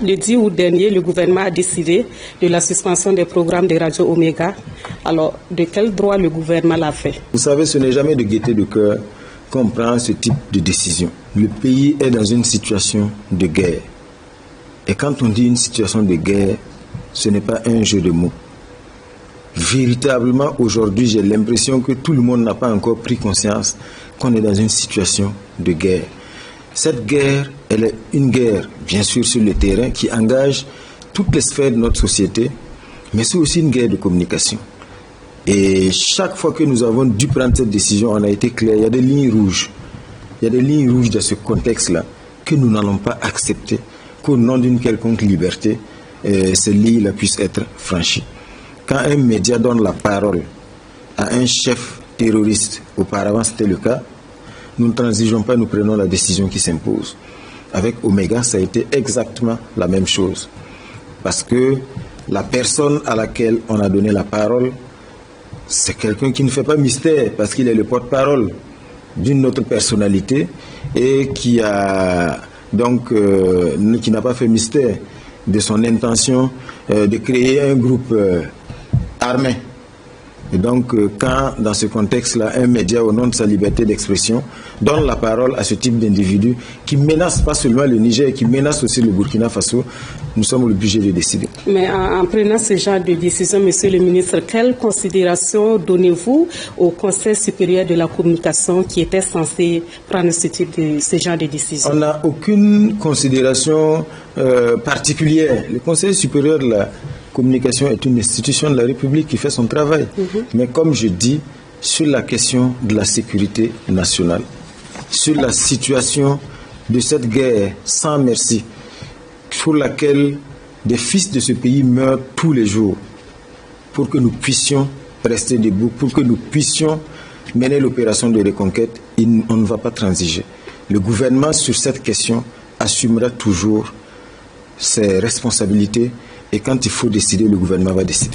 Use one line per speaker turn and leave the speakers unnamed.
Le 10 août dernier, le gouvernement a décidé de la suspension des programmes de Radio Omega. Alors, de quel droit le gouvernement l'a fait?
Vous savez, ce n'est jamais de gaieté de cœur qu'on prend ce type de décision. Le pays est dans une situation de guerre. Et quand on dit une situation de guerre, ce n'est pas un jeu de mots. Véritablement, aujourd'hui, j'ai l'impression que tout le monde n'a pas encore pris conscience qu'on est dans une situation de guerre. Cette guerre, elle est une guerre, bien sûr, sur le terrain, qui engage toutes les sphères de notre société, mais c'est aussi une guerre de communication. Et chaque fois que nous avons dû prendre cette décision, on a été clair, il y a des lignes rouges. Il y a des lignes rouges dans ce contexte-là que nous n'allons pas accepter qu'au nom d'une quelconque liberté, ces lignes-là puissent être franchies. Quand un média donne la parole à un chef terroriste, auparavant c'était le cas, nous ne transigeons pas, nous prenons la décision qui s'impose. Avec Omega, ça a été exactement la même chose. Parce que la personne à laquelle on a donné la parole, c'est quelqu'un qui ne fait pas mystère, parce qu'il est le porte-parole d'une autre personnalité et qui a donc qui n'a pas fait mystère de son intention de créer un groupe armé. Et donc, quand, dans ce contexte-là, un média, au nom de sa liberté d'expression, donne la parole à ce type d'individu qui menace pas seulement le Niger, qui menace aussi le Burkina Faso, nous sommes obligés de décider.
Mais en prenant ce genre de décision, Monsieur le ministre, quelle considération donnez-vous au Conseil supérieur de la communication qui était censé prendre ce genre de décision?
On n'a aucune considération particulière. Le Conseil supérieur de la communication est une institution de la République qui fait son travail. Mais comme je dis, sur la question de la sécurité nationale, sur la situation de cette guerre sans merci, pour laquelle des fils de ce pays meurent tous les jours, pour que nous puissions rester debout, pour que nous puissions mener l'opération de reconquête, on ne va pas transiger. Le gouvernement, sur cette question, assumera toujours ses responsabilités. Et quand il faut décider, le gouvernement va décider.